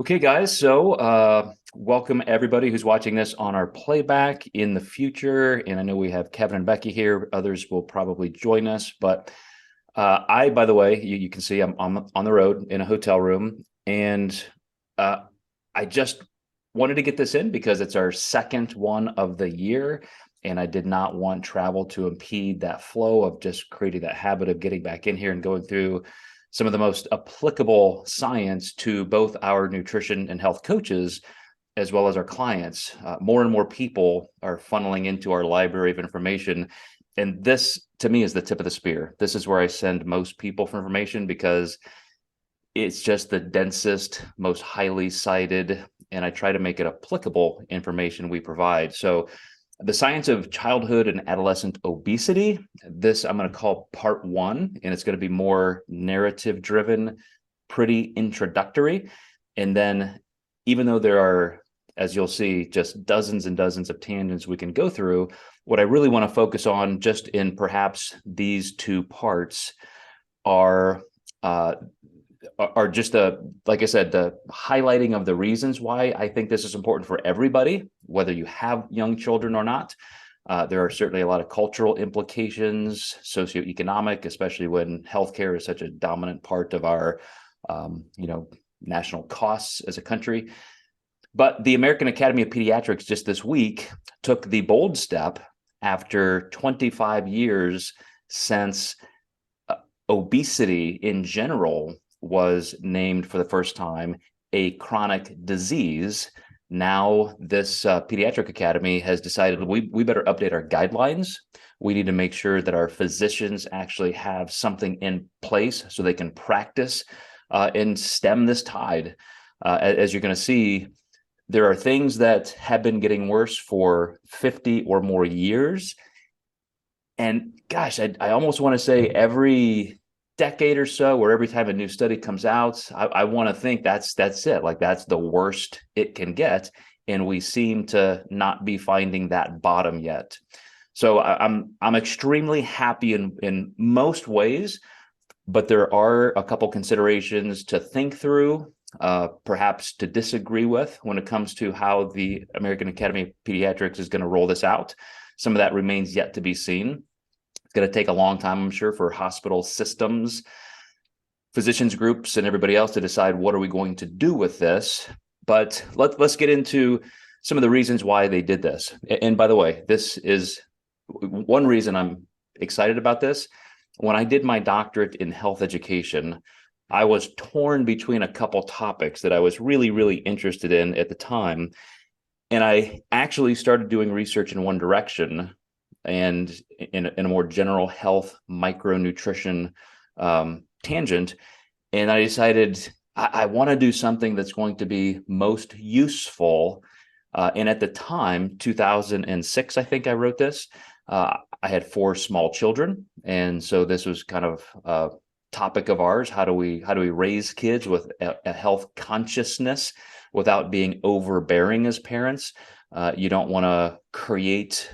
Okay, guys, so welcome everybody who's watching this on our playback in the future. And I know we have Kevin and Becky here. Others will probably join us. But by the way, you can see I'm on the road in a hotel room. And I just wanted to get this in because it's our second one of the year. And I did not want travel to impede that flow of just creating that habit of getting back in here and going through some of the most applicable science to both our nutrition and health coaches, as well as our clients. More and more people are funneling into our library of information. And this, to me, is the tip of the spear. This is where I send most people for information because it's just the densest, most highly cited, and I try to make it applicable information we provide. So the science of childhood and adolescent obesity, this I'm going to call part one, and it's going to be more narrative driven, pretty introductory. And then even though there are, as you'll see, just dozens and dozens of tangents we can go through, what I really want to focus on just in perhaps these two parts are just like I said, the highlighting of the reasons why I think this is important for everybody, whether you have young children or not. There are certainly a lot of cultural implications, socioeconomic, especially when healthcare is such a dominant part of our, national costs as a country. But the American Academy of Pediatrics just this week took the bold step after 25 years since obesity in general was named for the first time a chronic disease. Now this pediatric academy has decided we better update our guidelines. We need to make sure that our physicians actually have something in place so they can practice and stem this tide. As you're going to see, there are things that have been getting worse for 50 or more years. And gosh, I almost want to say every decade or so, or every time a new study comes out, I want to think that's it. Like that's the worst it can get, and we seem to not be finding that bottom yet. So I'm extremely happy in most ways, but there are a couple considerations to think through, perhaps to disagree with when it comes to how the American Academy of Pediatrics is going to roll this out. Some of that remains yet to be seen. It's going to take a long time, I'm sure, for hospital systems, physicians groups, and everybody else to decide what are we going to do with this. But let's get into some of the reasons why they did this. And by the way, this is one reason I'm excited about this. When I did my doctorate in health education, I was torn between a couple topics that I was really, really interested in at the time. And I actually started doing research in one direction, and in a more general health micronutrition tangent. And I decided I want to do something that's going to be most useful. And at the time, 2006, I think I wrote this. I had 4 small children. And so this was kind of a topic of ours. How do we raise kids with a health consciousness without being overbearing as parents? You don't want to create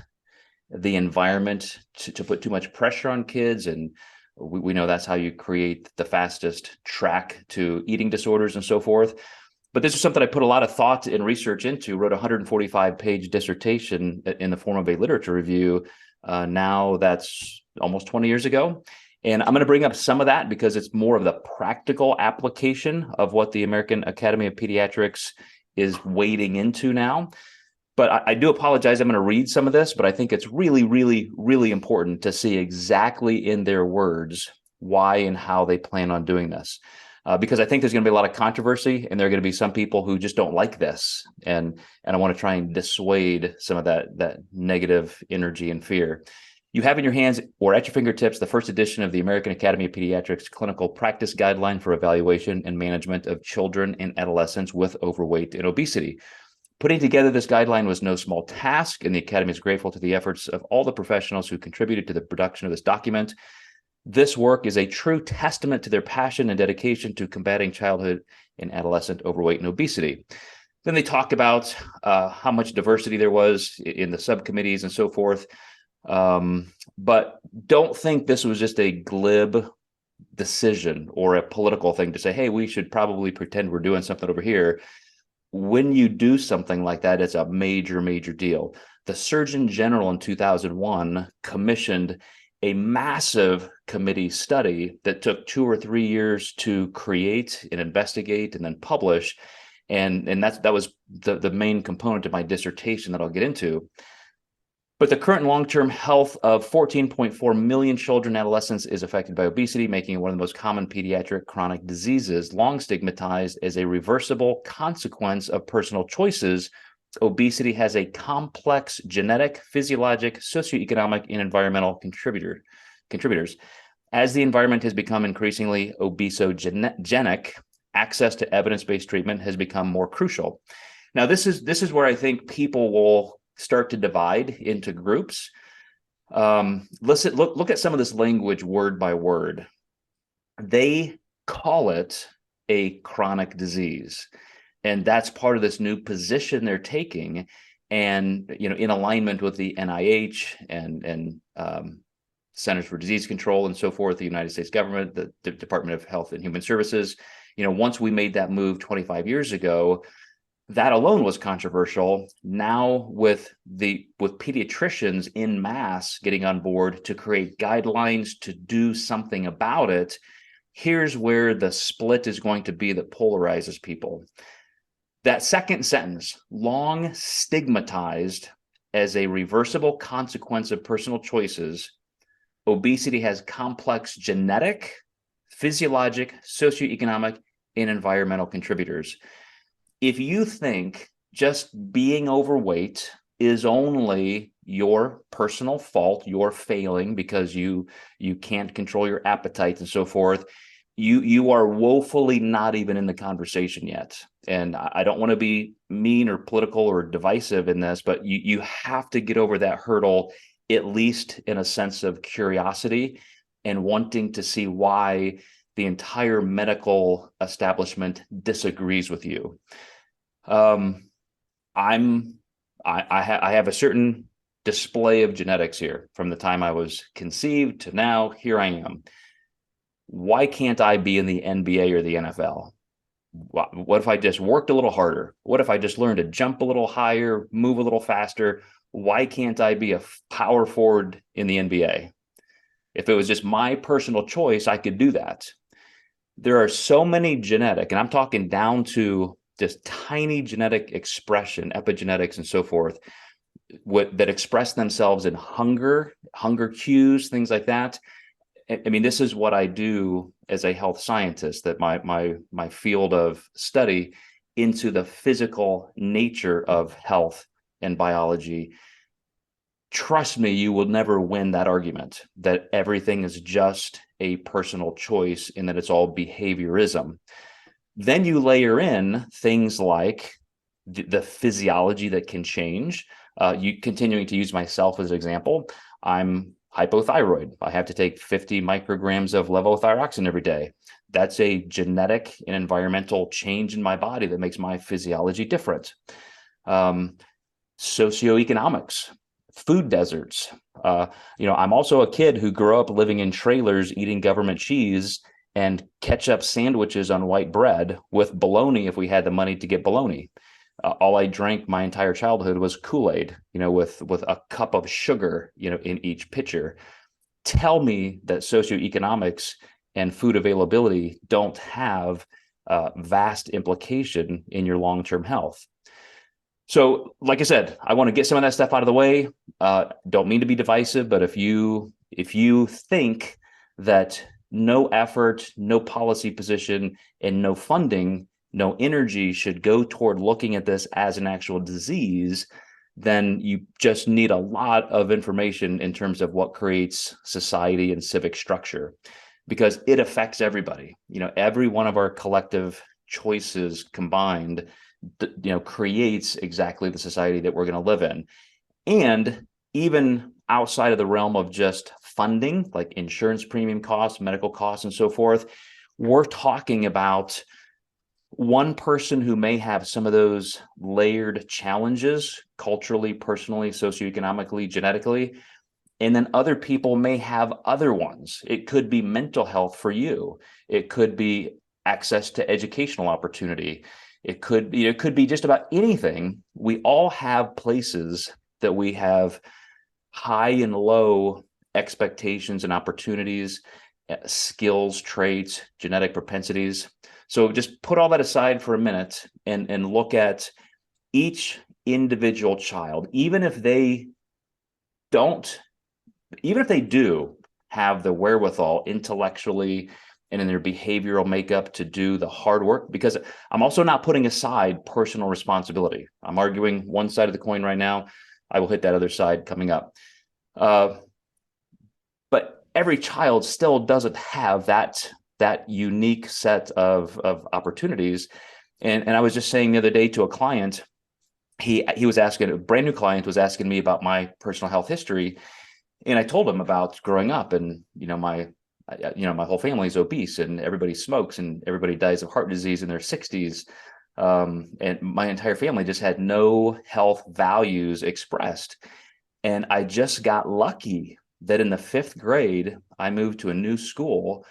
the environment to put too much pressure on kids. And we know that's how you create the fastest track to eating disorders and so forth. But this is something I put a lot of thought and research into, wrote a 145-page dissertation in the form of a literature review. Now that's almost 20 years ago. And I'm going to bring up some of that because it's more of the practical application of what the American Academy of Pediatrics is wading into now. But I do apologize. I'm going to read some of this, but I think it's really, really, really important to see exactly in their words why and how they plan on doing this. Because I think there's going to be a lot of controversy, and there are going to be some people who just don't like this. And I want to try and dissuade some of that negative energy and fear. You have in your hands or at your fingertips the first edition of the American Academy of Pediatrics Clinical Practice Guideline for Evaluation and Management of Children and Adolescents with Overweight and Obesity. Putting together this guideline was no small task, and the Academy is grateful to the efforts of all the professionals who contributed to the production of this document. This work is a true testament to their passion and dedication to combating childhood and adolescent overweight and obesity. Then they talk about how much diversity there was in the subcommittees and so forth. But don't think this was just a glib decision or a political thing to say, hey, we should probably pretend we're doing something over here. When you do something like that, it's a major, major deal. The Surgeon General in 2001 commissioned a massive committee study that took 2 or 3 years to create and investigate and then publish. And that was the main component of my dissertation that I'll get into. But the current long-term health of 14.4 million children and adolescents is affected by obesity, making it one of the most common pediatric chronic diseases, long stigmatized as a reversible consequence of personal choices. Obesity has a complex genetic, physiologic, socioeconomic, and environmental contributors. As the environment has become increasingly obesogenic, access to evidence-based treatment has become more crucial. Now, this is where I think people will start to divide into groups. Look at some of this language word by word. They call it a chronic disease, and that's part of this new position they're taking, and in alignment with the NIH and Centers for Disease Control and so forth, the United States government, the Department of Health and Human Services. Once we made that move 25 years ago, that alone was controversial. Now with pediatricians in mass getting on board to create guidelines to do something about it, here's where the split is going to be that polarizes people. That second sentence, long stigmatized as a reversible consequence of personal choices, obesity has complex genetic, physiologic, socioeconomic, and environmental contributors. If you think just being overweight is only your personal fault, you're failing because you can't control your appetite and so forth, you are woefully not even in the conversation yet. And I don't want to be mean or political or divisive in this, but you have to get over that hurdle, at least in a sense of curiosity and wanting to see why the entire medical establishment disagrees with you. I have a certain display of genetics here from the time I was conceived to now. Here I am. Why can't I be in the NBA or the NFL? What if I just worked a little harder? What if I just learned to jump a little higher, move a little faster? Why can't I be a power forward in the NBA? If it was just my personal choice, I could do that. There are so many genetic, and I'm talking down to just tiny genetic expression, epigenetics and so forth, that express themselves in hunger cues, things like that. I mean, this is what I do as a health scientist, that my field of study into the physical nature of health and biology. Trust me, you will never win that argument that everything is just a personal choice and that it's all behaviorism. Then you layer in things like the physiology that can change. You continuing to use myself as an example, I'm hypothyroid. I have to take 50 micrograms of levothyroxine every day. That's a genetic and environmental change in my body that makes my physiology different. Socioeconomics, food deserts. I'm also a kid who grew up living in trailers, eating government cheese and ketchup sandwiches on white bread with bologna if we had the money to get bologna. All I drank my entire childhood was Kool-Aid, with a cup of sugar, in each pitcher. Tell me that socioeconomics and food availability don't have vast implication in your long-term health. So, like I said, I want to get some of that stuff out of the way. Don't mean to be divisive, but if you think that no effort, no policy position, and no funding, no energy should go toward looking at this as an actual disease, then you just need a lot of information in terms of what creates society and civic structure, because it affects everybody. Every one of our collective choices combined, creates exactly the society that we're going to live in. And even outside of the realm of just funding, like insurance premium costs, medical costs, and so forth, we're talking about one person who may have some of those layered challenges culturally, personally, socioeconomically, genetically, And then other people may have other ones. It could be mental health for you. It could be access to educational opportunity. It could be just about anything. We all have places that we have high and low expectations and opportunities, skills, traits, genetic propensities. So just put all that aside for a minute and look at each individual child, even if they do have the wherewithal intellectually and in their behavioral makeup to do the hard work, because I'm also not putting aside personal responsibility. I'm arguing one side of the coin right now. I will hit that other side coming up. But every child still doesn't have that unique set of opportunities. And I was just saying the other day to a client, he was asking, a brand new client was asking me about my personal health history. And I told him about growing up, and my whole family is obese, and everybody smokes, and everybody dies of heart disease in their 60s. And my entire family just had no health values expressed. And I just got lucky that in the 5th grade, I moved to a new school,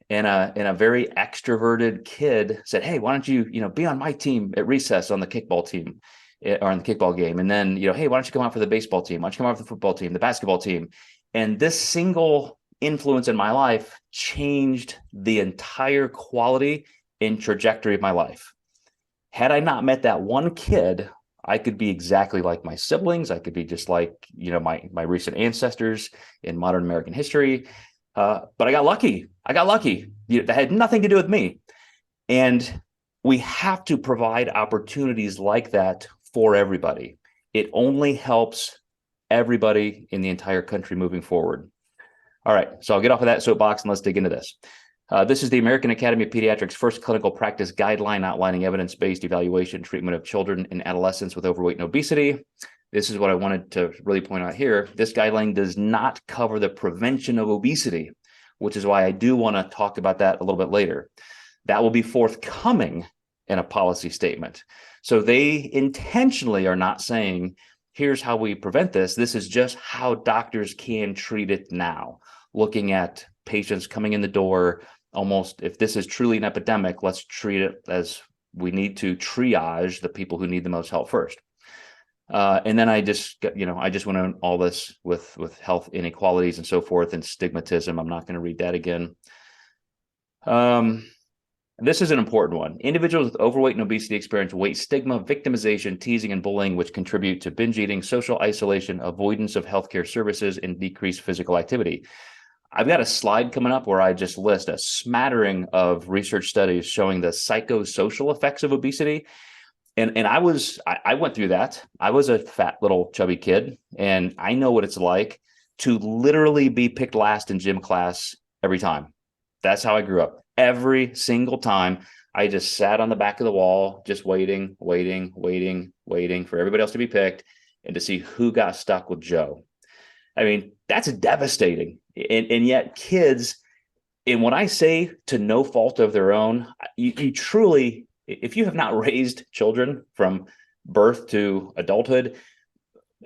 and a very extroverted kid said, "Hey, why don't you be on my team at recess on the kickball team?" Or on the kickball game. And then, hey, why don't you come out for the baseball team? Why don't you come out for the football team, the basketball team? And this single influence in my life changed the entire quality and trajectory of my life. Had I not met that one kid, I could be exactly like my siblings. I could be just like, my recent ancestors in modern American history. But I got lucky. That had nothing to do with me. And we have to provide opportunities like that for everybody. It only helps everybody in the entire country moving forward. All right, so I'll get off of that soapbox and let's dig into this. This is the American Academy of Pediatrics' first clinical practice guideline outlining evidence-based evaluation and treatment of children and adolescents with overweight and obesity. This is what I wanted to really point out here. This guideline does not cover the prevention of obesity, which is why I do want to talk about that a little bit later. That will be forthcoming in a policy statement. So they intentionally are not saying, here's how we prevent this. This is just how doctors can treat it now. Looking at patients coming in the door, almost, if this is truly an epidemic, let's treat it as we need to triage the people who need the most help first. And then I just went on all this with health inequalities and so forth and stigmatism. I'm not going to read that again. This is an important one. Individuals with overweight and obesity experience weight stigma, victimization, teasing, and bullying, which contribute to binge eating, social isolation, avoidance of healthcare services, and decreased physical activity. I've got a slide coming up where I just list a smattering of research studies showing the psychosocial effects of obesity. And I went through that. I was a fat little chubby kid, and I know what it's like to literally be picked last in gym class every time. That's how I grew up. Every single time, I just sat on the back of the wall, just waiting for everybody else to be picked and to see who got stuck with Joe. I mean, that's devastating. And yet kids, and when I say to no fault of their own, you truly, if you have not raised children from birth to adulthood,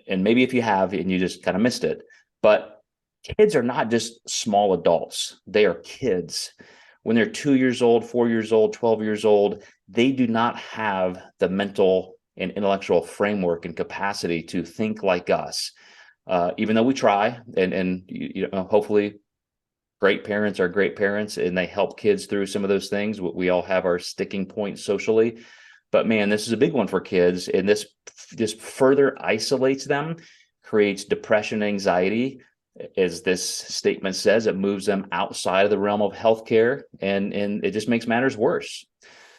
and maybe if you have and you just kind of missed it, but kids are not just small adults. They are kids. When they're 2 years old, 4 years old, 12 years old, they do not have the mental and intellectual framework and capacity to think like us. Even though we try, and hopefully great parents are great parents and they help kids through some of those things. We all have our sticking points socially. But man, this is a big one for kids. And this just further isolates them, creates depression, anxiety. As this statement says, it moves them outside of the realm of healthcare, and it just makes matters worse.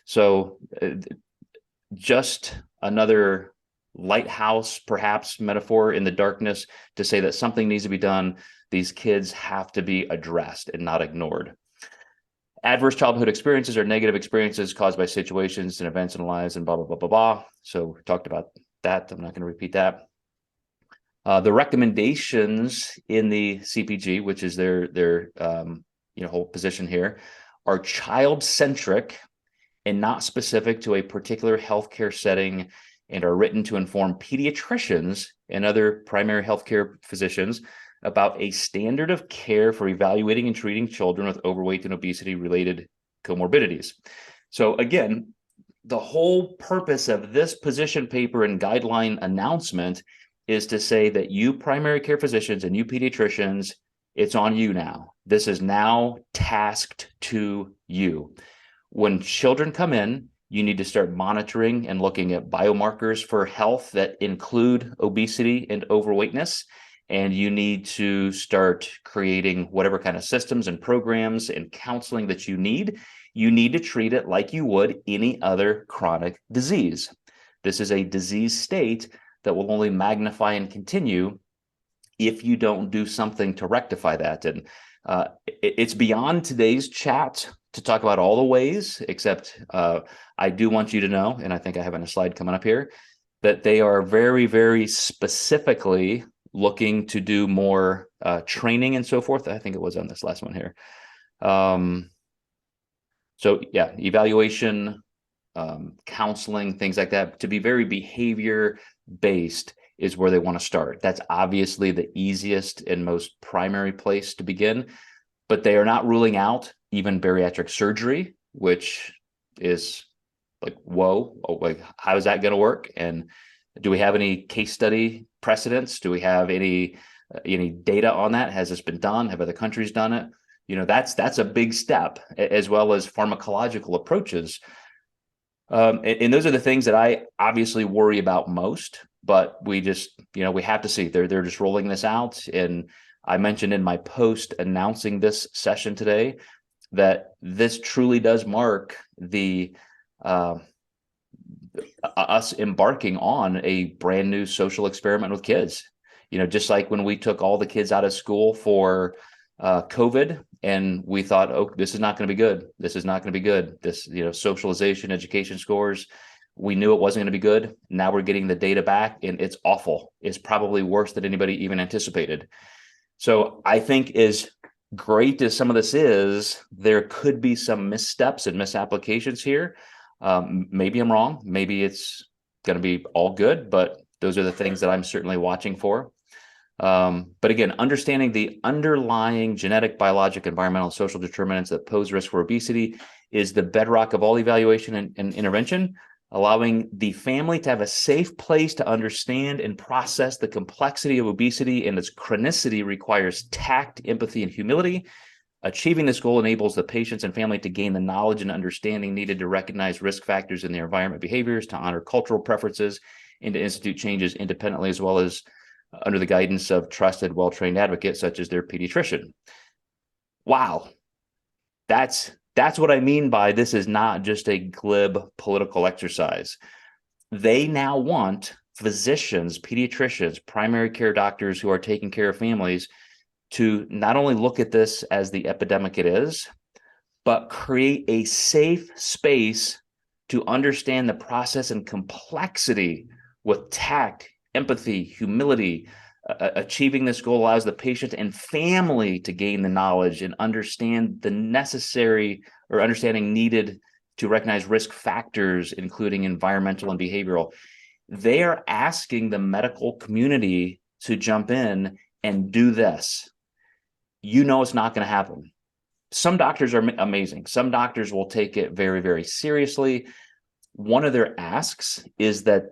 So just another lighthouse, perhaps, metaphor in the darkness to say that something needs to be done. These kids have to be addressed and not ignored. Adverse childhood experiences are negative experiences caused by situations and events in lives and blah, blah, blah, blah, blah. So we talked about that. I'm not going to repeat that. The recommendations in the CPG, which is their whole position here, are child-centric and not specific to a particular healthcare setting, and are written to inform pediatricians and other primary healthcare physicians about a standard of care for evaluating and treating children with overweight and obesity related comorbidities. So again, the whole purpose of this position paper and guideline announcement is to say that you primary care physicians and you pediatricians, it's on you now. This is now tasked to you. When children come in, you need to start monitoring and looking at biomarkers for health that include obesity and overweightness. And you need to start creating whatever kind of systems and programs and counseling that you need. You need to treat it like you would any other chronic disease. This is a disease state that will only magnify and continue if you don't do something to rectify that. And it's beyond today's chat to talk about all the ways, except I do want you to know, and I think I have a slide coming up here, that they are very, very specifically looking to do more training and so forth. I think it was on this last one here. So yeah, evaluation, counseling, things like that, to be very behavior based is where they want to start. That's obviously the easiest and most primary place to begin, but they are not ruling out even bariatric surgery, which is like, whoa, like, how is that going to work? And do we have any case study precedents? Do we have any data on that? Has this been done? Have other countries done it? That's a big step, as well as pharmacological approaches. And those are the things that I obviously worry about most, but we just, we have to see. They're just rolling this out. And I mentioned in my post announcing this session today that this truly does mark the us embarking on a brand new social experiment with kids. Just like when we took all the kids out of school for COVID, and we thought, oh, this is not going to be good. This is not going to be good. This, socialization, education scores, we knew it wasn't going to be good. Now we're getting the data back, and it's awful. It's probably worse than anybody even anticipated. So I think, as great as some of this is, there could be some missteps and misapplications here. Maybe I'm wrong. Maybe it's going to be all good, but those are the things that I'm certainly watching for. But again, understanding the underlying genetic, biologic, environmental, and social determinants that pose risk for obesity is the bedrock of all evaluation and intervention. Allowing the family to have a safe place to understand and process the complexity of obesity and its chronicity requires tact, empathy, and humility. Achieving this goal enables the patients and family to gain the knowledge and understanding needed to recognize risk factors in their environment behaviors, to honor cultural preferences, and to institute changes independently, as well as under the guidance of trusted, well-trained advocates such as their pediatrician. Wow. That's what I mean by this is not just a glib political exercise. They now want physicians, pediatricians, primary care doctors who are taking care of families to not only look at this as the epidemic it is, but create a safe space to understand the process and complexity with tact, empathy, humility. Achieving this goal allows the patient and family to gain the knowledge and understand the necessary or understanding needed to recognize risk factors, including environmental and behavioral. They are asking the medical community to jump in and do this. It's not going to happen. Some doctors are amazing. Some doctors will take it very, very seriously. One of their asks is that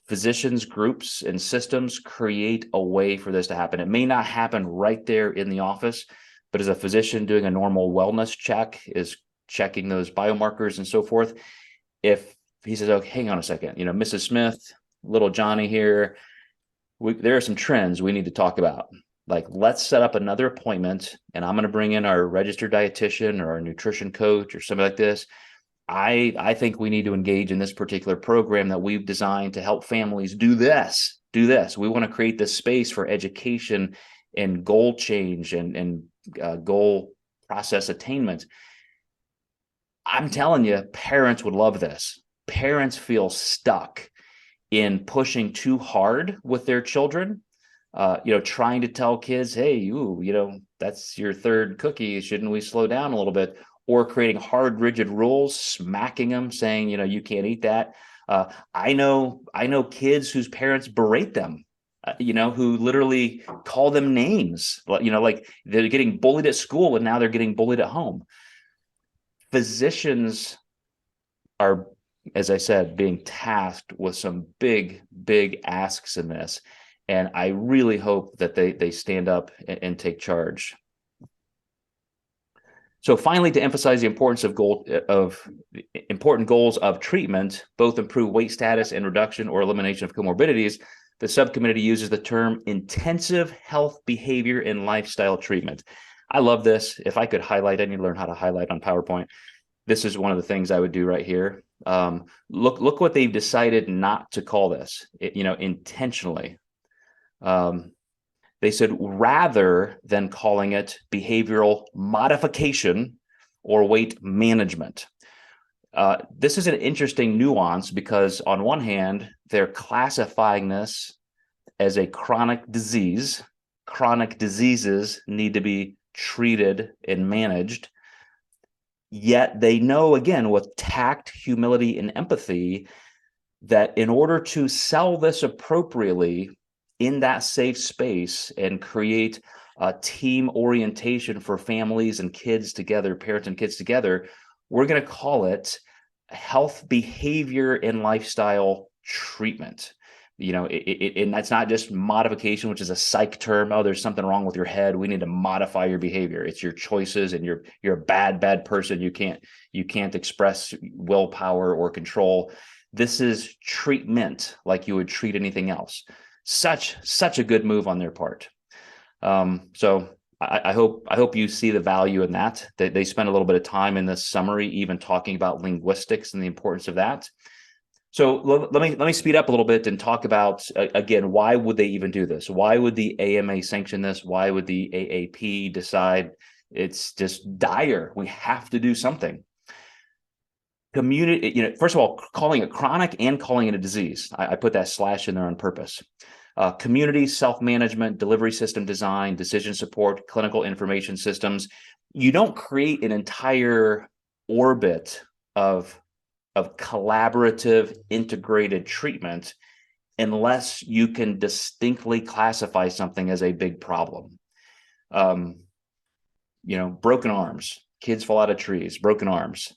physicians, groups, and systems create a way for this to happen. It may not happen right there in the office, but as a physician doing a normal wellness check, is checking those biomarkers and so forth, if he says, oh, hang on a second, Mrs. Smith, little Johnny here, there are some trends we need to talk about. Like, let's set up another appointment, and I'm going to bring in our registered dietitian or our nutrition coach or something like this. I think we need to engage in this particular program that we've designed to help families do this. We want to create this space for education and goal change and goal process attainment. I'm telling you, parents would love this. Parents feel stuck in pushing too hard with their children, trying to tell kids, hey, that's your third cookie. Shouldn't we slow down a little bit? Or creating hard, rigid rules, smacking them, saying, you can't eat that. I know kids whose parents berate them who literally call them names, like they're getting bullied at school and now they're getting bullied at home. Physicians are, as I said, being tasked with some big, big asks in this. And I really hope that they stand up and take charge. So finally, to emphasize the importance of important goals of treatment, both improve weight status and reduction or elimination of comorbidities, the subcommittee uses the term intensive health behavior and lifestyle treatment. I love this. If I could highlight, I need to learn how to highlight on PowerPoint. This is one of the things I would do right here. Look what they've decided not to call this, intentionally. They said rather than calling it behavioral modification or weight management. This is an interesting nuance because on one hand, they're classifying this as a chronic disease. Chronic diseases need to be treated and managed. Yet they know, again, with tact, humility, and empathy, that in order to sell this appropriately in that safe space and create a team orientation for families and kids together, parents and kids together, we're going to call it health behavior and lifestyle treatment. And that's not just modification, which is a psych term. Oh, there's something wrong with your head. We need to modify your behavior. It's your choices, and you're a bad person. You can't express willpower or control. This is treatment like you would treat anything else. Such a good move on their part. So I hope you see the value in that. They spend a little bit of time in this summary, even talking about linguistics and the importance of that. So let me speed up a little bit and talk about, again, why would they even do this? Why would the AMA sanction this? Why would the AAP decide it's just dire? We have to do something. Community, first of all, calling it chronic and calling it a disease. I put that slash in there on purpose. Community self-management, delivery system design, decision support, clinical information systems. You don't create an entire orbit of collaborative integrated treatment unless you can distinctly classify something as a big problem. Broken arms, kids fall out of trees, broken arms.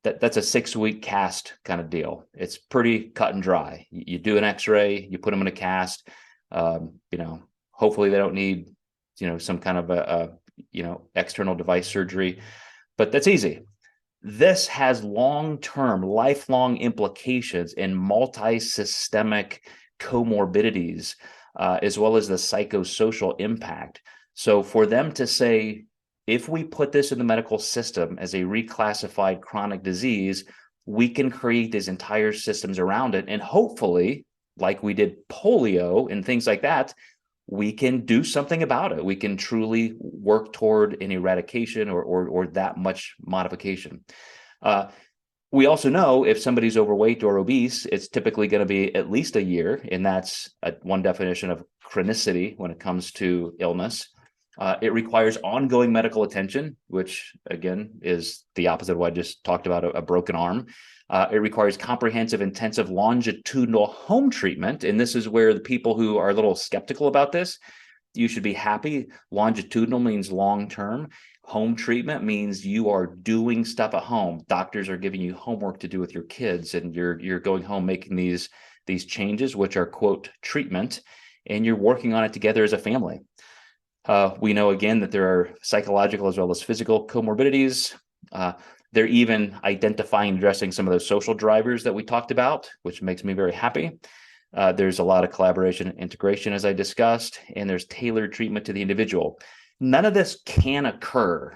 That's a 6-week cast kind of deal. It's pretty cut and dry. You do an x-ray, you put them in a cast. Hopefully they don't need, some kind of a external device surgery, but that's easy. This has long-term, lifelong implications in multi-systemic comorbidities, as well as the psychosocial impact. So for them to say, if we put this in the medical system as a reclassified chronic disease, we can create these entire systems around it. And hopefully, like we did polio and things like that, we can do something about it. We can truly work toward an eradication or that much modification. We also know if somebody's overweight or obese, it's typically going to be at least a year, and that's one definition of chronicity when it comes to illness. It requires ongoing medical attention, which again is the opposite of what I just talked about, a broken arm. It requires comprehensive, intensive, longitudinal home treatment. And this is where the people who are a little skeptical about this, you should be happy. Longitudinal means long-term. Home treatment means you are doing stuff at home. Doctors are giving you homework to do with your kids, and you're going home making these changes, which are, quote, treatment, and you're working on it together as a family. We know, again, that there are psychological as well as physical comorbidities. They're even identifying and addressing some of those social drivers that we talked about, which makes me very happy. There's a lot of collaboration and integration, as I discussed, and there's tailored treatment to the individual. None of this can occur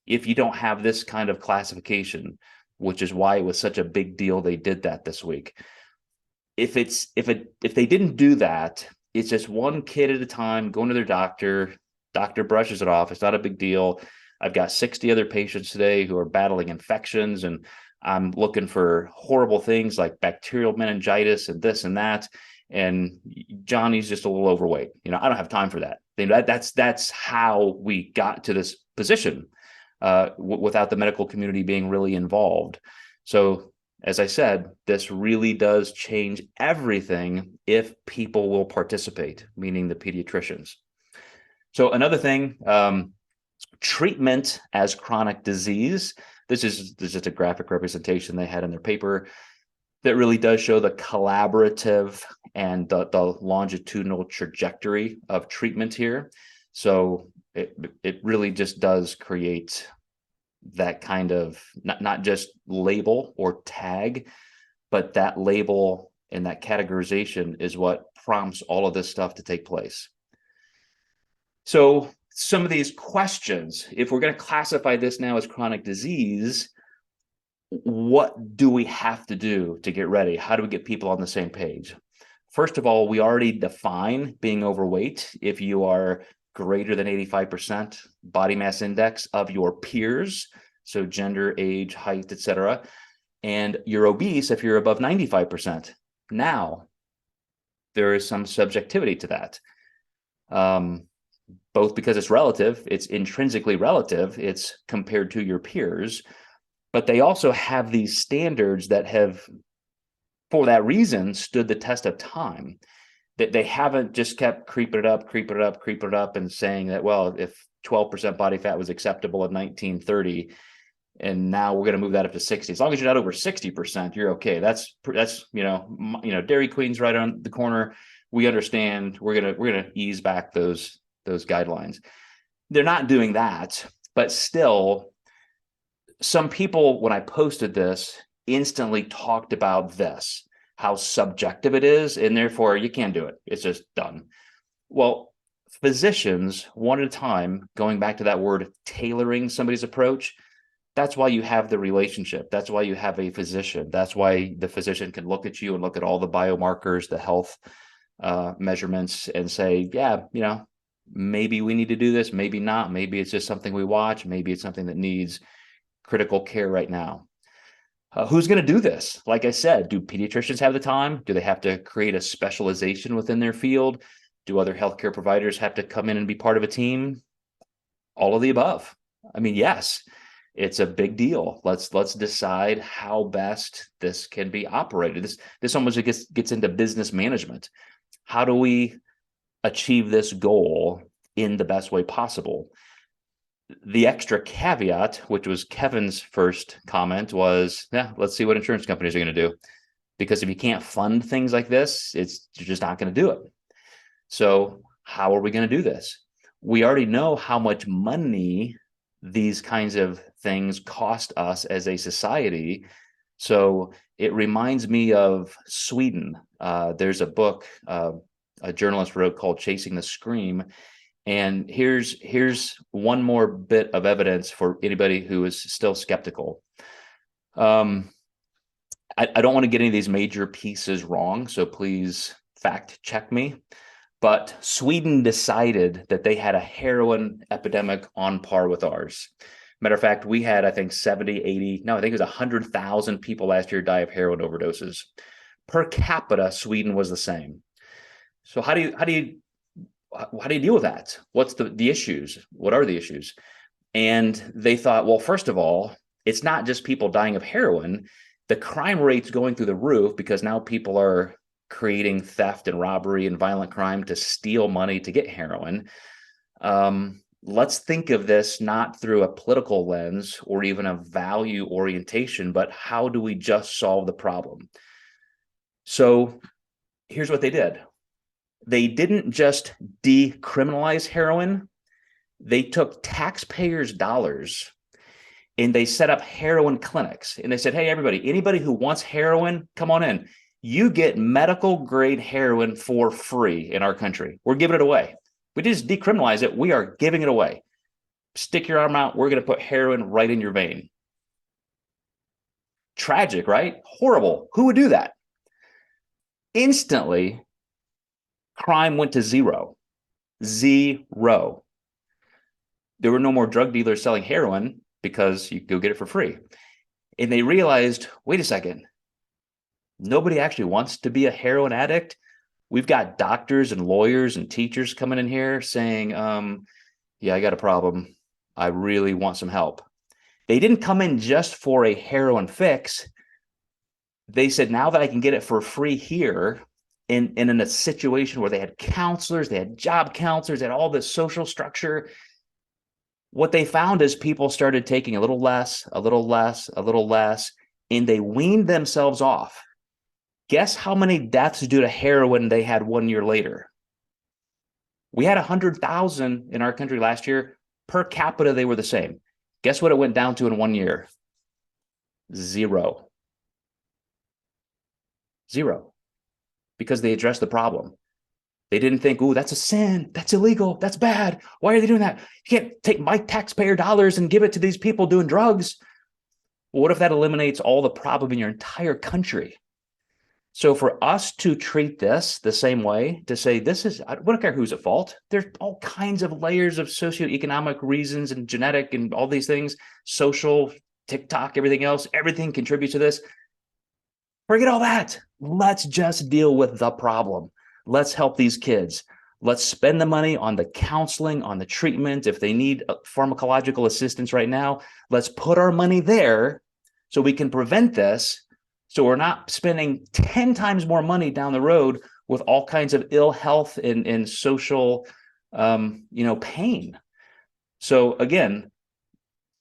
if you don't have this kind of classification, which is why it was such a big deal they did that this week. If they didn't do that, it's just one kid at a time going to their doctor. Doctor brushes it off. It's not a big deal. I've got 60 other patients today who are battling infections, and I'm looking for horrible things like bacterial meningitis and this and that. And Johnny's just a little overweight. I don't have time for that. That's how we got to this position without the medical community being really involved. So as I said, this really does change everything if people will participate, meaning the pediatricians. So another thing, treatment as chronic disease. This is just a graphic representation they had in their paper that really does show the collaborative and the longitudinal trajectory of treatment here. So it really just does create that kind of not just label or tag, but that label and that categorization is what prompts all of this stuff to take place. So some of these questions, if we're going to classify this now as chronic disease, what do we have to do to get ready? How do we get people on the same page? First of all, we already define being overweight. If you are greater than 85% body mass index of your peers, so gender, age, height, etc., and you're obese if you're above 95%. Now, there is some subjectivity to that. Both because it's relative, it's intrinsically relative, it's compared to your peers, but they also have these standards that have, for that reason, stood the test of time. That they haven't just kept creeping it up, and saying that, well, if 12% body fat was acceptable in 1930, and now we're going to move that up to 60. As long as you're not over 60%, you're okay. That's Dairy Queen's right on the corner. We understand. We're gonna ease back those guidelines. They're not doing that, but still, some people, when I posted this, instantly talked about this, how subjective it is, and therefore you can't do it. It's just done. Well, physicians, one at a time, going back to that word, tailoring somebody's approach, that's why you have the relationship. That's why you have a physician. That's why the physician can look at you and look at all the biomarkers, the health measurements, and say, yeah, maybe we need to do this, maybe not. Maybe it's just something we watch. Maybe it's something that needs critical care right now. Who's going to do this? Like I said, do pediatricians have the time? Do they have to create a specialization within their field? Do other healthcare providers have to come in and be part of a team? All of the above. I mean, yes, it's a big deal. Let's decide how best this can be operated. This almost gets into business management. How do we achieve this goal in the best way possible? The extra caveat, which was Kevin's first comment, was, let's see what insurance companies are going to do. Because if you can't fund things like this, you're just not going to do it. So how are we going to do this? We already know how much money these kinds of things cost us as a society. So it reminds me of Sweden. There's a book a journalist wrote called Chasing the Scream. And here's one more bit of evidence for anybody who is still skeptical. I don't want to get any of these major pieces wrong, so please fact check me. But Sweden decided that they had a heroin epidemic on par with ours. Matter of fact, we had, I think, 70, 80, no, I think it was 100,000 people last year die of heroin overdoses. Per capita, Sweden was the same. So how do you deal with that? What's the issues? What are the issues? And they thought, well, first of all, it's not just people dying of heroin. The crime rate's going through the roof because now people are creating theft and robbery and violent crime to steal money to get heroin. Let's think of this not through a political lens or even a value orientation, but how do we just solve the problem? So here's what they did. They didn't just decriminalize heroin. They took taxpayers' dollars and they set up heroin clinics. And they said, hey, anybody who wants heroin, come on in. You get medical grade heroin for free in our country. We're giving it away. We just decriminalize it. We are giving it away. Stick your arm out. We're going to put heroin right in your vein. Tragic, right? Horrible. Who would do that? Instantly, crime went to zero. Zero. There were no more drug dealers selling heroin because you go get it for free. And they realized, wait a second, nobody actually wants to be a heroin addict. We've got doctors and lawyers and teachers coming in here saying, yeah, I got a problem. I really want some help. They didn't come in just for a heroin fix. They said, now that I can get it for free here, in a situation where they had counselors, they had job counselors, they had all this social structure, what they found is people started taking a little less, a little less, a little less, and they weaned themselves off. Guess how many deaths due to heroin they had 1 year later? We had 100,000 in our country last year. Per capita, they were the same. Guess what it went down to in 1 year? Zero. Zero. Because they addressed the problem. They didn't think, oh, that's a sin, that's illegal, that's bad. Why are they doing that? You can't take my taxpayer dollars and give it to these people doing drugs. Well, what if that eliminates all the problem in your entire country? So for us to treat this the same way, to say this is, I don't care who's at fault. There's all kinds of layers of socioeconomic reasons and genetic and all these things, social, TikTok, everything else, everything contributes to this. Forget all that. Let's just deal with the problem. Let's help these kids. Let's spend the money on the counseling, on the treatment. If they need pharmacological assistance right now, let's put our money there so we can prevent this. So we're not spending 10 times more money down the road with all kinds of ill health and social, pain. So again,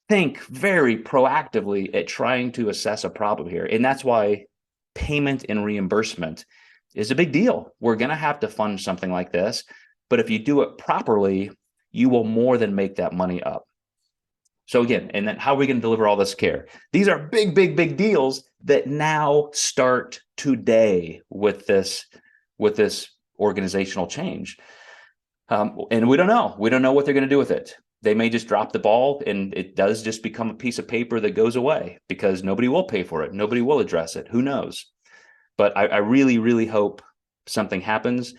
think very proactively at trying to assess a problem here. And that's why payment and reimbursement is a big deal. We're going to have to fund something like this, but if you do it properly, you will more than make that money up. So again, and then how are we going to deliver all this care? These are big, big, big deals that now start today with this organizational change. And we don't know. We don't know what they're going to do with it. They may just drop the ball and it does just become a piece of paper that goes away because nobody will pay for it. Nobody will address it. Who knows? But I really, really hope something happens.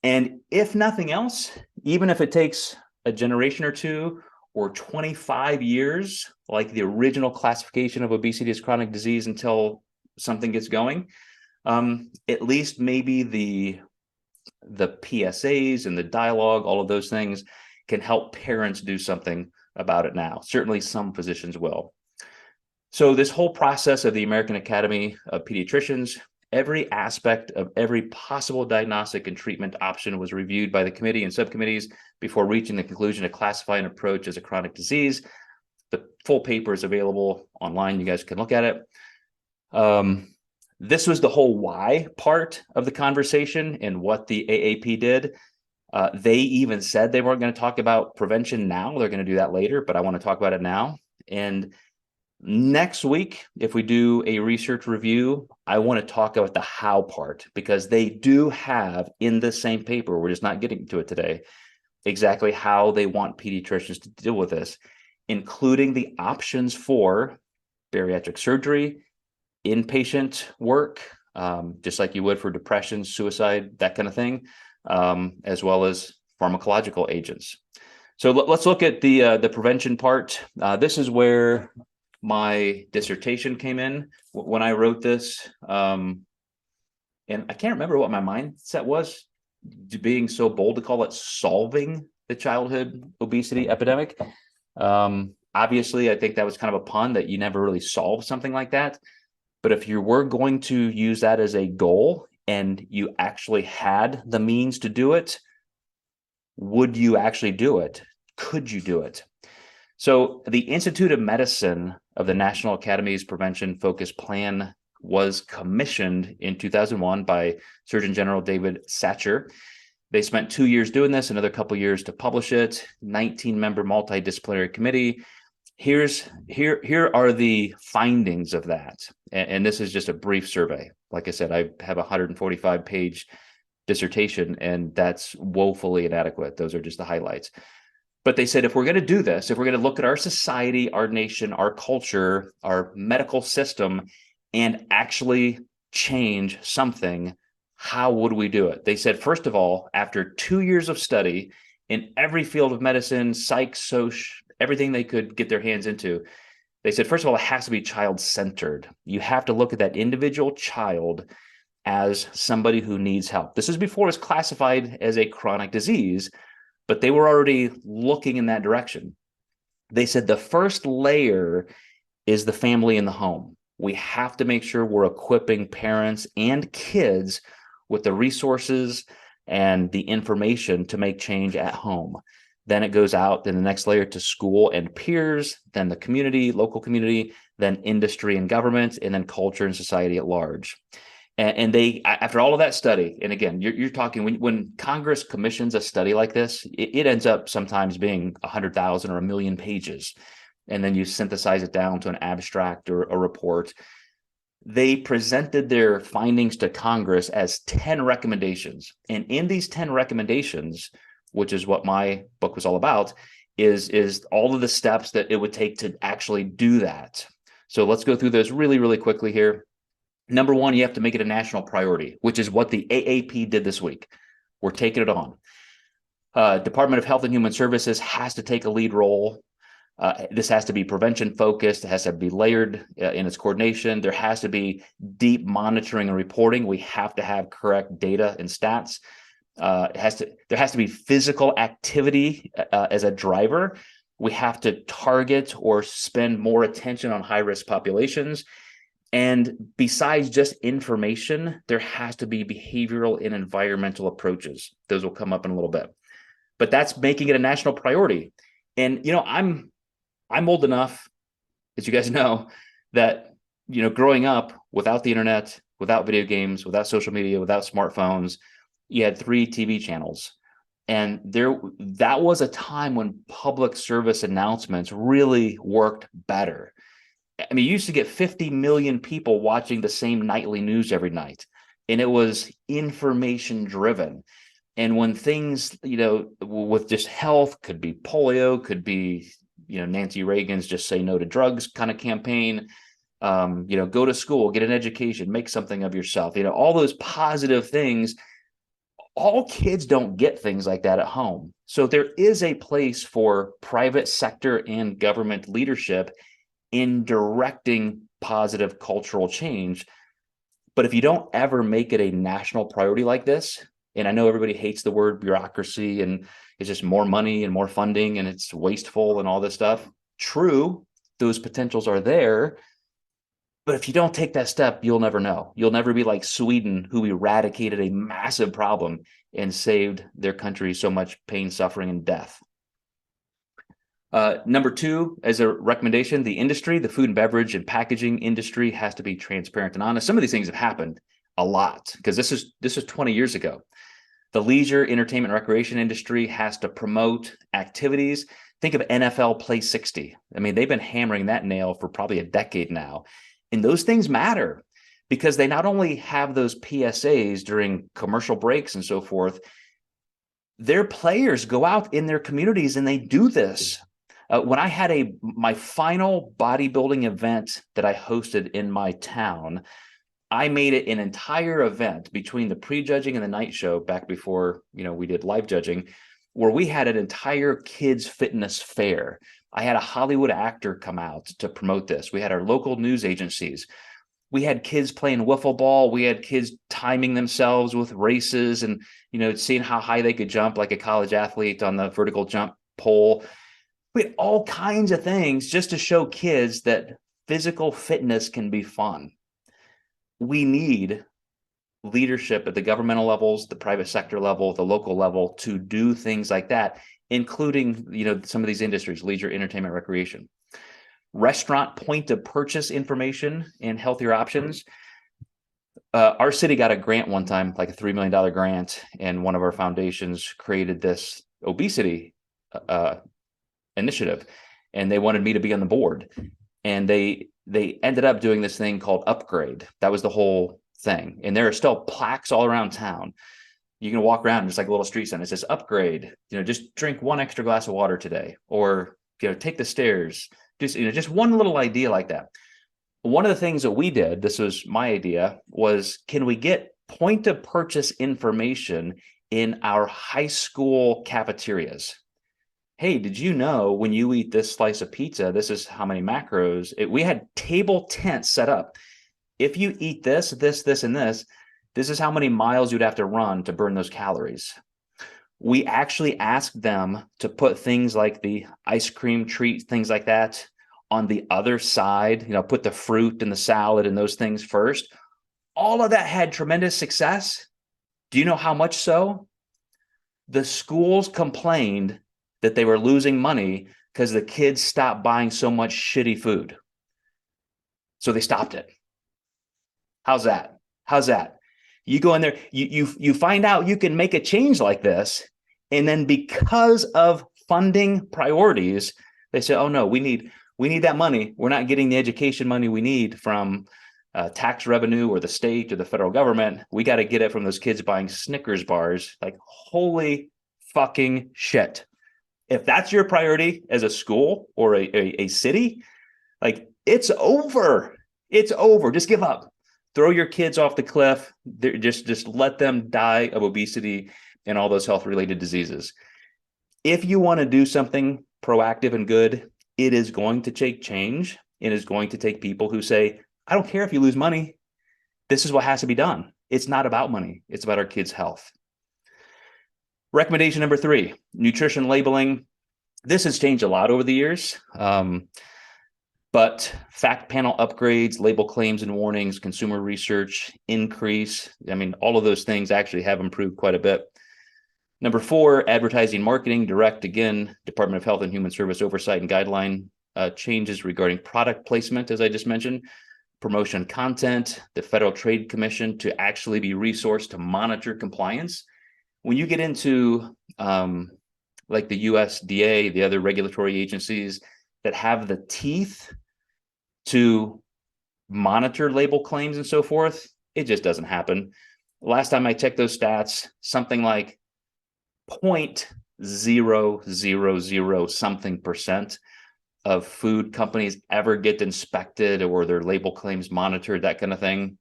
And if nothing else, even if it takes a generation or two or 25 years, like the original classification of obesity as chronic disease until something gets going, at least maybe the PSAs and the dialogue, all of those things can help parents do something about it now. Certainly some physicians will. So this whole process of the American Academy of Pediatricians, every aspect of every possible diagnostic and treatment option was reviewed by the committee and subcommittees before reaching the conclusion to classify an approach as a chronic disease. The full paper is available online. You guys can look at it. This was the whole why part of the conversation and what the AAP did. They even said they weren't going to talk about prevention now. They're going to do that later, but I want to talk about it now. And next week, if we do a research review, I want to talk about the how part, because they do have in the same paper, we're just not getting to it today, exactly how they want pediatricians to deal with this, including the options for bariatric surgery, inpatient work, just like you would for depression, suicide, that kind of thing, as well as pharmacological agents. So let's look at the prevention part. This is where my dissertation came in when I wrote this. And I can't remember what my mindset was, being so bold to call it solving the childhood obesity epidemic. Obviously, I think that was kind of a pun that you never really solve something like that. But if you were going to use that as a goal and you actually had the means to do it, would you actually do it? Could you do it? So the Institute of Medicine of the National Academy's Prevention Focus Plan was commissioned in 2001 by Surgeon General David Satcher. They spent 2 years doing this, another couple of years to publish it, 19-member multidisciplinary committee. Here are the findings of that. And this is just a brief survey. Like I said, I have a 145-page dissertation, and that's woefully inadequate. Those are just the highlights. But they said, if we're going to do this, if we're going to look at our society, our nation, our culture, our medical system, and actually change something, how would we do it? They said, first of all, after 2 years of study in every field of medicine, psych, soc, everything they could get their hands into, they said, first of all, it has to be child-centered. You have to look at that individual child as somebody who needs help. This is before it's classified as a chronic disease, but they were already looking in that direction. They said the first layer is the family in the home. We have to make sure we're equipping parents and kids with the resources and the information to make change at home. Then it goes out in the next layer to school and peers, then the community, local community, then industry and government, and then culture and society at large. And they, after all of that study, and again, you're talking when Congress commissions a study like this, it ends up sometimes being 100,000 or 1,000,000 pages. And then you synthesize it down to an abstract or a report. They presented their findings to Congress as 10 recommendations. And in these 10 recommendations, which is what my book was all about, is all of the steps that it would take to actually do that. So let's go through those really, really quickly here. Number one, you have to make it a national priority, which is what the AAP did this week. We're taking it on. Department of Health and Human Services has to take a lead role. This has to be prevention focused. It has to be layered in its coordination. There has to be deep monitoring and reporting. We have to have correct data and stats. There has to be physical activity as a driver. We have to target or spend more attention on high-risk populations. And besides just information, there has to be behavioral and environmental approaches. Those will come up in a little bit. But that's making it a national priority. And, I'm old enough, as you guys know, that, growing up without the internet, without video games, without social media, without smartphones, you had 3 TV channels. And that was a time when public service announcements really worked better. I mean, you used to get 50 million people watching the same nightly news every night, and it was information driven. And when things, with just health, could be polio, could be, Nancy Reagan's just say no to drugs kind of campaign, go to school, get an education, make something of yourself, all those positive things. All kids don't get things like that at home. So there is a place for private sector and government leadership in directing positive cultural change. But if you don't ever make it a national priority like this, and I know everybody hates the word bureaucracy and it's just more money and more funding and it's wasteful and all this stuff. True, those potentials are there. But if you don't take that step, you'll never know. You'll never be like Sweden, who eradicated a massive problem and saved their country so much pain, suffering, and death. Number 2, as a recommendation, the industry, the food and beverage and packaging industry has to be transparent and honest. Some of these things have happened a lot because this is 20 years ago. The leisure, entertainment, recreation industry has to promote activities. Think of NFL Play 60. I mean, they've been hammering that nail for probably a decade now. And those things matter because they not only have those PSAs during commercial breaks and so forth, their players go out in their communities and they do this. When I had my final bodybuilding event that I hosted in my town, I made it an entire event between the pre-judging and the night show back before, we did live judging, where we had an entire kids fitness fair. I had a Hollywood actor come out to promote this. We had our local news agencies. We had kids playing wiffle ball. We had kids timing themselves with races and, seeing how high they could jump like a college athlete on the vertical jump pole. We had all kinds of things just to show kids that physical fitness can be fun. We need leadership at the governmental levels, the private sector level, the local level to do things like that, including, some of these industries, leisure, entertainment, recreation. Restaurant point of purchase information and healthier options. Our city got a grant one time, like a $3 million grant, and one of our foundations created this obesity initiative, and they wanted me to be on the board. And they ended up doing this thing called Upgrade. That was the whole thing. And there are still plaques all around town. You can walk around, just like a little street sign. It says Upgrade, just drink 1 extra glass of water today, or, take the stairs. Just one little idea like that. One of the things that we did, this was my idea, was can we get point of purchase information in our high school cafeterias? Hey, did you know when you eat this slice of pizza, this is how many macros? We had table tents set up. If you eat this, this, this, and this is how many miles you'd have to run to burn those calories. We actually asked them to put things like the ice cream treat, things like that, on the other side, put the fruit and the salad and those things first. All of that had tremendous success. Do you know how much so? The schools complained that they were losing money because the kids stopped buying so much shitty food. So they stopped it. How's that? How's that? You go in there, you find out you can make a change like this, and then because of funding priorities, they say, oh no, we need that money. We're not getting the education money we need from tax revenue or the state or the federal government. We got to get it from those kids buying Snickers bars. Like, holy fucking shit. If that's your priority as a school or a city, like, it's over. It's over. Just give up. Throw your kids off the cliff. Just let them die of obesity and all those health-related diseases. If you want to do something proactive and good, it is going to take change. It is going to take people who say, I don't care if you lose money. This is what has to be done. It's not about money. It's about our kids' health. Recommendation number 3, nutrition labeling. This has changed a lot over the years. But fact panel upgrades, label claims and warnings, consumer research increase. I mean, all of those things actually have improved quite a bit. Number 4, advertising, marketing, direct, again, Department of Health and Human Service oversight and guideline changes regarding product placement, as I just mentioned, promotion content, the Federal Trade Commission to actually be resourced to monitor compliance. When you get into like the USDA, the other regulatory agencies that have the teeth to monitor label claims and so forth, it just doesn't happen. Last time I checked those stats, something like 0.000 something percent of food companies ever get inspected or their label claims monitored, that kind of thing.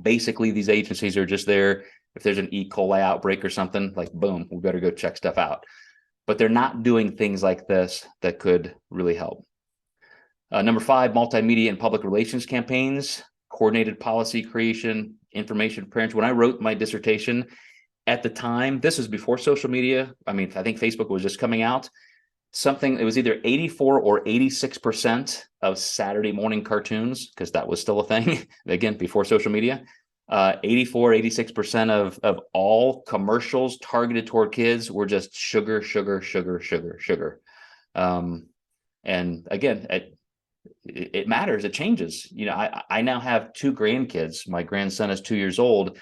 Basically, these agencies are just there. If there's an E. coli outbreak or something, like, boom, we better go check stuff out. But they're not doing things like this that could really help. Number 5, multimedia and public relations campaigns, coordinated policy creation, information for parents. When I wrote my dissertation at the time, this was before social media. I mean, I think Facebook was just coming out. It was either 84 or 86% of Saturday morning cartoons, because that was still a thing, again, before social media. 84, 86% of all commercials targeted toward kids were just sugar, sugar, sugar, sugar, sugar. And again, it matters. It changes. I now have 2 grandkids. My grandson is 2 years old,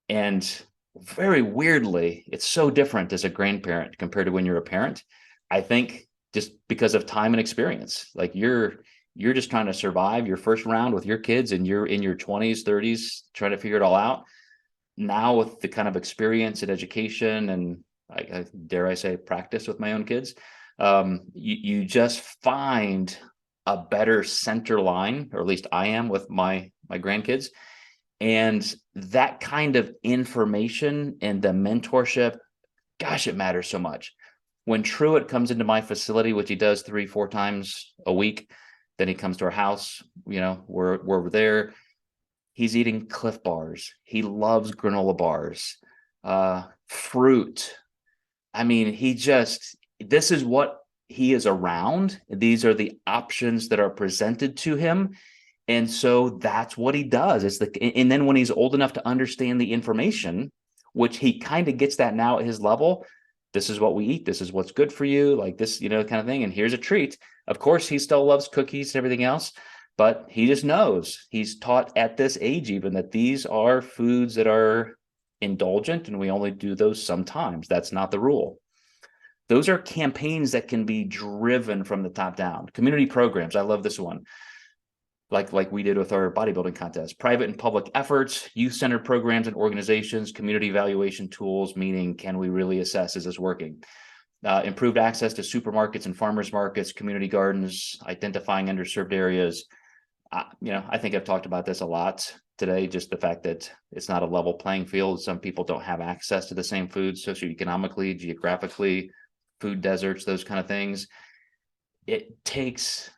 and very weirdly, it's so different as a grandparent compared to when you're a parent. I think just because of time and experience, like you're just trying to survive your first round with your kids, and you're in your 20s, 30s, trying to figure it all out. Now with the kind of experience and education and I dare I say practice with my own kids, you just find a better center line, or at least I am with my grandkids. And that kind of information and the mentorship, gosh, it matters so much. When Truett comes into my facility, which he does 3-4 times a week, then he comes to our house, we're there. He's eating Cliff Bars. He loves granola bars, fruit. I mean, this is what he is around. These are the options that are presented to him. And so that's what he does. And then when he's old enough to understand the information, which he kind of gets that now at his level, this is what we eat. This is what's good for you, like this, kind of thing. And here's a treat. Of course, he still loves cookies and everything else, but he just knows, he's taught at this age even, that these are foods that are indulgent and we only do those sometimes. That's not the rule. Those are campaigns that can be driven from the top down. Community programs. I love this one. Like we did with our bodybuilding contest, private and public efforts, youth-centered programs and organizations, community evaluation tools, meaning, can we really assess, is this working? Improved access to supermarkets and farmers markets, community gardens, identifying underserved areas. I think I've talked about this a lot today, just the fact that it's not a level playing field. Some people don't have access to the same foods socioeconomically, geographically, food deserts, those kind of things. It takes,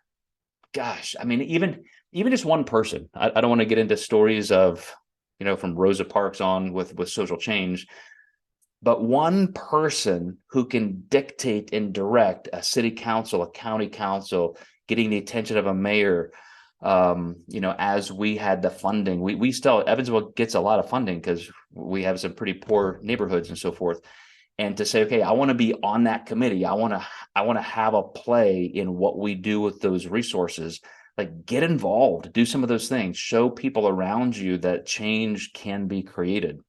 gosh, I mean, even just one person. I don't want to get into stories of, from Rosa Parks on with social change, but one person who can dictate and direct a city council, a county council, getting the attention of a mayor. As we had the funding, we still, Evansville gets a lot of funding because we have some pretty poor neighborhoods and so forth. And to say, okay, I want to be on that committee. I want to have a play in what we do with those resources. Like, get involved, do some of those things, show people around you that change can be created.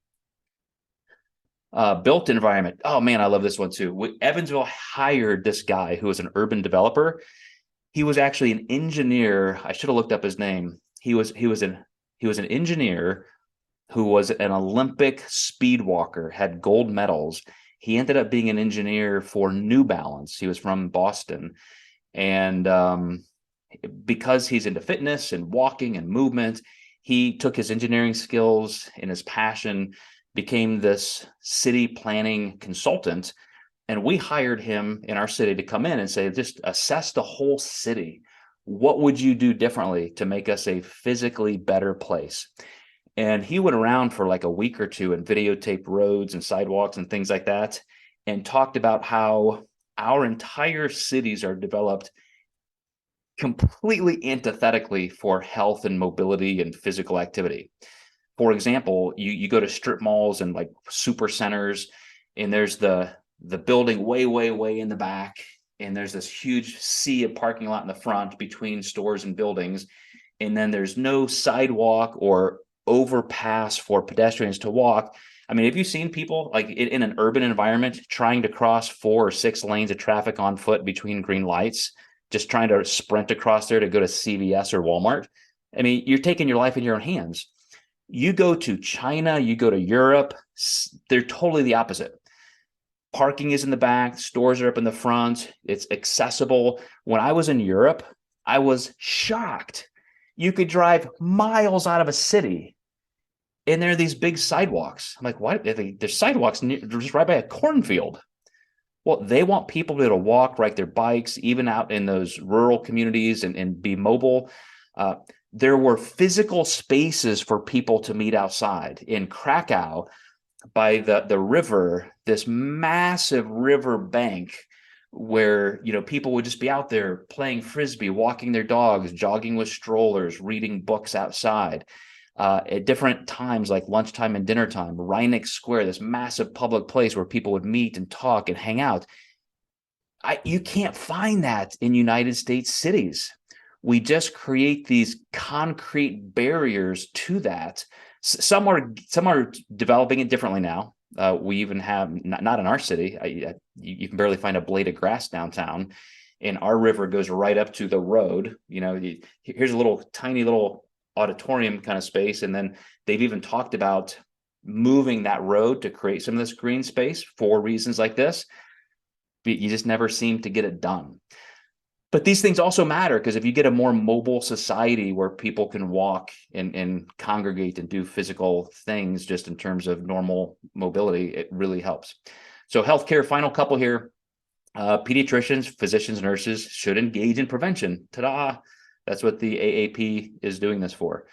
Built environment. Oh man, I love this one too. Evansville hired this guy who was an urban developer. He was actually an engineer. I should have looked up his name. He was an engineer who was an Olympic speed walker, had gold medals. He ended up being an engineer for New Balance. He was from Boston. And because he's into fitness and walking and movement, he took his engineering skills and his passion, became this city planning consultant. And we hired him in our city to come in and say, just assess the whole city. What would you do differently to make us a physically better place? And he went around for like a week or two and videotaped roads and sidewalks and things like that, and talked about how our entire cities are developed completely antithetically for health and mobility and physical activity. For example, you go to strip malls and like super centers, and there's the building way in the back, and there's this huge sea of parking lot in the front between stores and buildings, and then there's no sidewalk or overpass for pedestrians to walk. I mean, have you seen people like in an urban environment trying to cross 4 or 6 lanes of traffic on foot between green lights, just trying to sprint across there to go to CVS or Walmart? I mean, you're taking your life in your own hands. You go to China, you go to Europe, they're totally the opposite. Parking is in the back, stores are up in the front, it's accessible. When I was in Europe, I was shocked. You could drive miles out of a city, and there are these big sidewalks. I'm like, what? There's sidewalks just right by a cornfield. Well, they want people to be able to walk, ride their bikes, even out in those rural communities and be mobile. There were physical spaces for people to meet outside. In Krakow, by the river, this massive river bank where people would just be out there playing frisbee, walking their dogs, jogging with strollers, reading books outside. At different times like lunchtime and dinner time, Reineck Square, this massive public place where people would meet and talk and hang out. You can't find that in United States cities. We just create these concrete barriers to that. Some are developing it differently now. We even have, not in our city, you can barely find a blade of grass downtown, and our river goes right up to the road. Here's a little tiny little auditorium kind of space, and then they've even talked about moving that road to create some of this green space for reasons like this. But you just never seem to get it done. But these things also matter, because if you get a more mobile society where people can walk and congregate and do physical things just in terms of normal mobility, it really helps. So healthcare, final couple here. Pediatricians, physicians, nurses should engage in prevention. Ta-da! That's what the AAP is doing this for.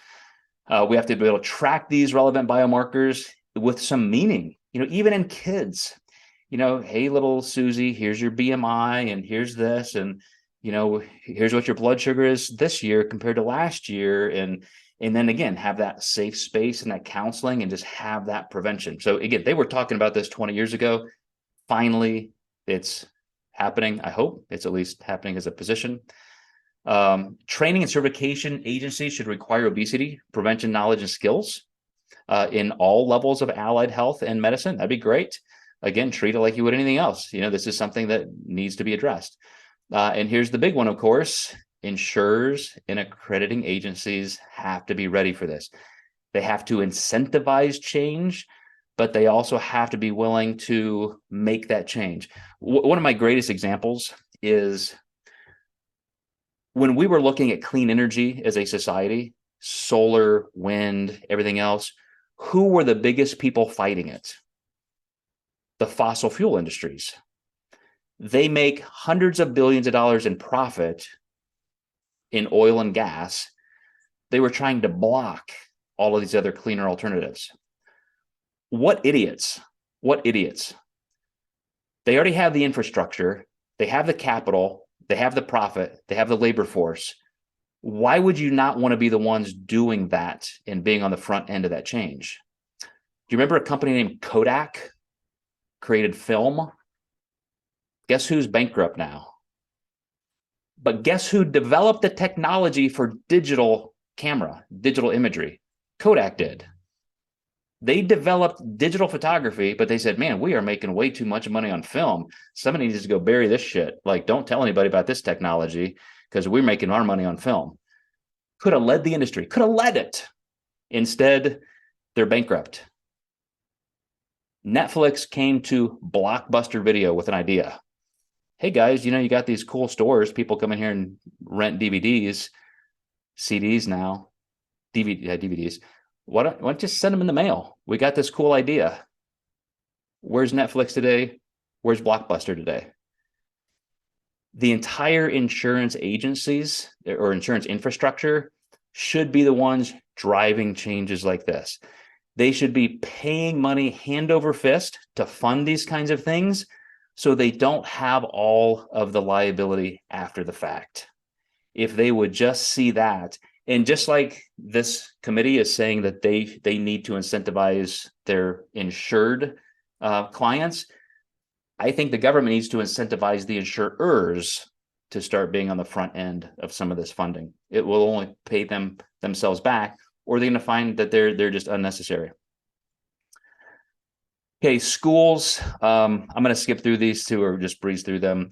We have to be able to track these relevant biomarkers with some meaning. Even in kids, hey, little Susie, here's your BMI, and here's this, and here's what your blood sugar is this year compared to last year. And then again, have that safe space and that counseling, and just have that prevention. So again, they were talking about this 20 years ago. Finally, it's happening. I hope it's at least happening as a position. Training and certification agencies should require obesity prevention knowledge and skills in all levels of allied health and medicine. That'd be great. Again, treat it like you would anything else. This is something that needs to be addressed. And here's the big one, of course. Insurers and accrediting agencies have to be ready for this. They have to incentivize change, but they also have to be willing to make that change. One of my greatest examples is when we were looking at clean energy as a society, solar, wind, everything else, who were the biggest people fighting it? The fossil fuel industries. They make hundreds of billions of dollars in profit in oil and gas. They were trying to block all of these other cleaner alternatives. What idiots? What idiots? They already have the infrastructure. They have the capital. They have the profit, they have the labor force. Why would you not want to be the ones doing that and being on the front end of that change? Do you remember a company named Kodak created film? Guess who's bankrupt now? But guess who developed the technology for digital camera, digital imagery? Kodak did. They developed digital photography, but they said, man, we are making way too much money on film. Somebody needs to go bury this shit. Like, don't tell anybody about this technology because we're making our money on film. Could have led the industry, could have led it. Instead, they're bankrupt. Netflix came to Blockbuster Video with an idea. Hey guys, you got these cool stores. People come in here and rent DVDs, CDs now, DVDs. Why don't you just send them in the mail? We got this cool idea. Where's Netflix today? Where's Blockbuster today? The entire insurance agencies or insurance infrastructure should be the ones driving changes like this. They should be paying money hand over fist to fund these kinds of things so they don't have all of the liability after the fact. If they would just see that, and just like this committee is saying that they need to incentivize their insured clients, I think the government needs to incentivize the insurers to start being on the front end of some of this funding. It will only pay themselves back, or they're going to find that they're just unnecessary. Okay, schools. I'm going to skip through these two or just breeze through them.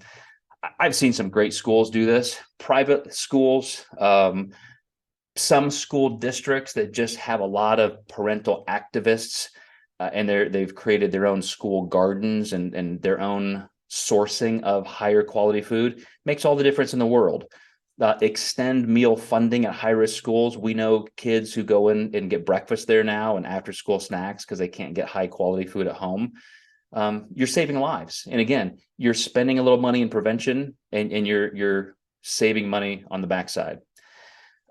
I've seen some great schools do this. Private schools, some school districts that just have a lot of parental activists, and they've created their own school gardens and their own sourcing of higher quality food. Makes all the difference in the world. Extend meal funding at high-risk schools. We know kids who go in and get breakfast there now and after-school snacks because they can't get high-quality food at home. You're saving lives. And again, you're spending a little money in prevention and you're saving money on the backside.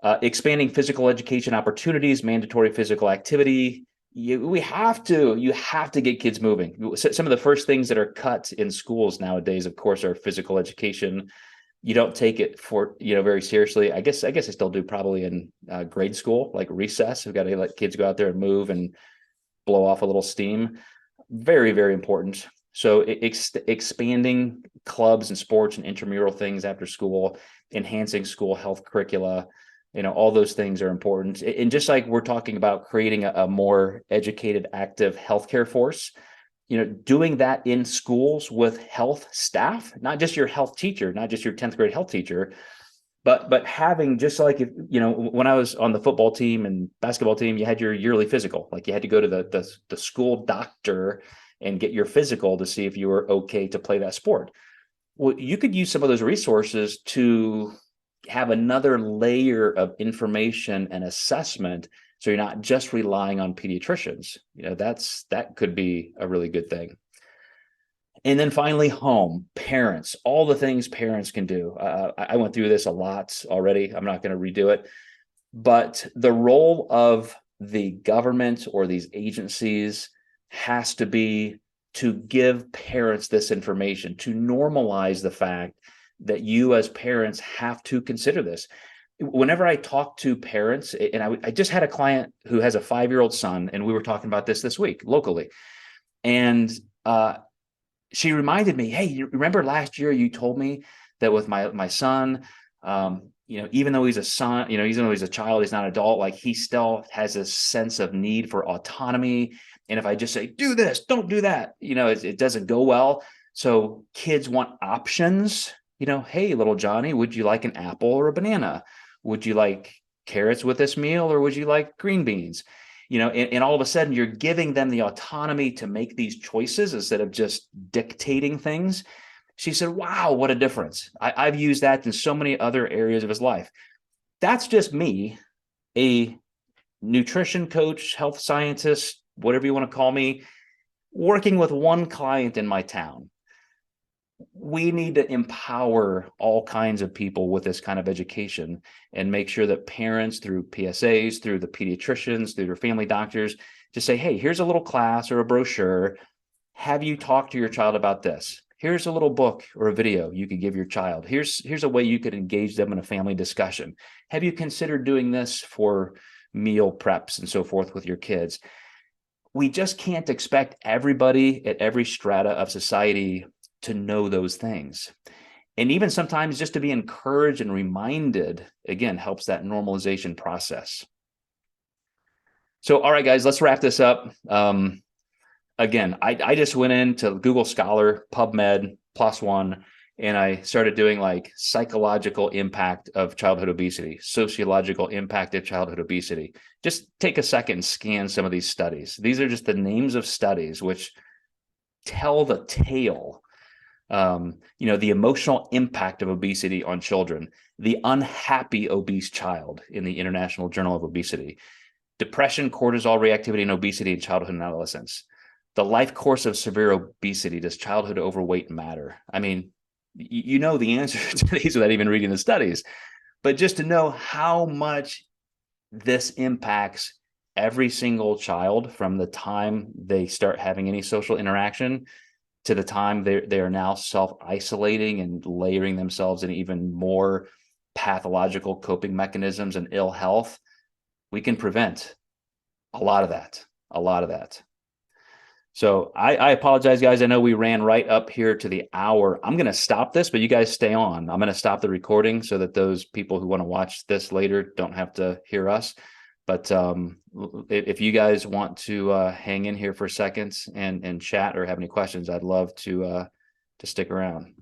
Expanding physical education opportunities, mandatory physical activity. You have to get kids moving. Some of the first things that are cut in schools nowadays, of course, are physical education. You don't take it for very seriously. I guess I still do probably in grade school, like recess. We've got to let kids go out there and move and blow off a little steam. Very, very important. So expanding clubs and sports and intramural things after school, enhancing school health curricula, all those things are important. And just like we're talking about creating a more educated, active healthcare force, doing that in schools with health staff, not just your health teacher, not just your 10th grade health teacher, but having, just like, when I was on the football team and basketball team, you had your yearly physical. Like, you had to go to the school doctor and get your physical to see if you were okay to play that sport. Well, you could use some of those resources to have another layer of information and assessment, so you're not just relying on pediatricians. That could be a really good thing. And then finally, home, parents, all the things parents can do. I went through this a lot already. I'm not going to redo it. But the role of the government or these agencies has to be to give parents this information, to normalize the fact that you as parents have to consider this. Whenever I talk to parents, and I just had a client who has a 5-year-old son, and we were talking about this week locally. And she reminded me, hey, you remember last year you told me that with my son, even though he's a son, even though he's a child, he's not an adult, like, he still has a sense of need for autonomy. And if I just say, do this, don't do that, it doesn't go well. So kids want options. Hey, little Johnny, would you like an apple or a banana? Would you like carrots with this meal, or would you like green beans? And all of a sudden you're giving them the autonomy to make these choices instead of just dictating things. She said, wow, what a difference. I've used that in so many other areas of his life. That's just me, a nutrition coach, health scientist, whatever you want to call me, working with one client in my town. We need to empower all kinds of people with this kind of education and make sure that parents, through PSAs, through the pediatricians, through their family doctors, just say, hey, here's a little class or a brochure. Have you talked to your child about this? Here's a little book or a video you could give your child. Here's a way you could engage them in a family discussion. Have you considered doing this for meal preps and so forth with your kids? We just can't expect everybody at every strata of society to know those things. And even sometimes just to be encouraged and reminded, again, helps that normalization process. So, all right, guys, let's wrap this up. Again, I just went into Google Scholar, PubMed, Plus One, and I started doing like psychological impact of childhood obesity, sociological impact of childhood obesity. Just take a second and scan some of these studies. These are just the names of studies which tell the tale. The emotional impact of obesity on children, the unhappy obese child in the International Journal of Obesity, depression, cortisol reactivity, and obesity in childhood and adolescence. The life course of severe obesity. Does childhood overweight matter? I mean, you know the answer to these without even reading the studies, but just to know how much this impacts every single child from the time they start having any social interaction to the time they are now self-isolating and layering themselves in even more pathological coping mechanisms and ill health, we can prevent a lot of that. So I apologize, guys. I know we ran right up here to the hour. I'm going to stop this, but you guys stay on. I'm going to stop the recording so that those people who want to watch this later don't have to hear us. But if you guys want to hang in here for seconds and chat or have any questions, I'd love to stick around.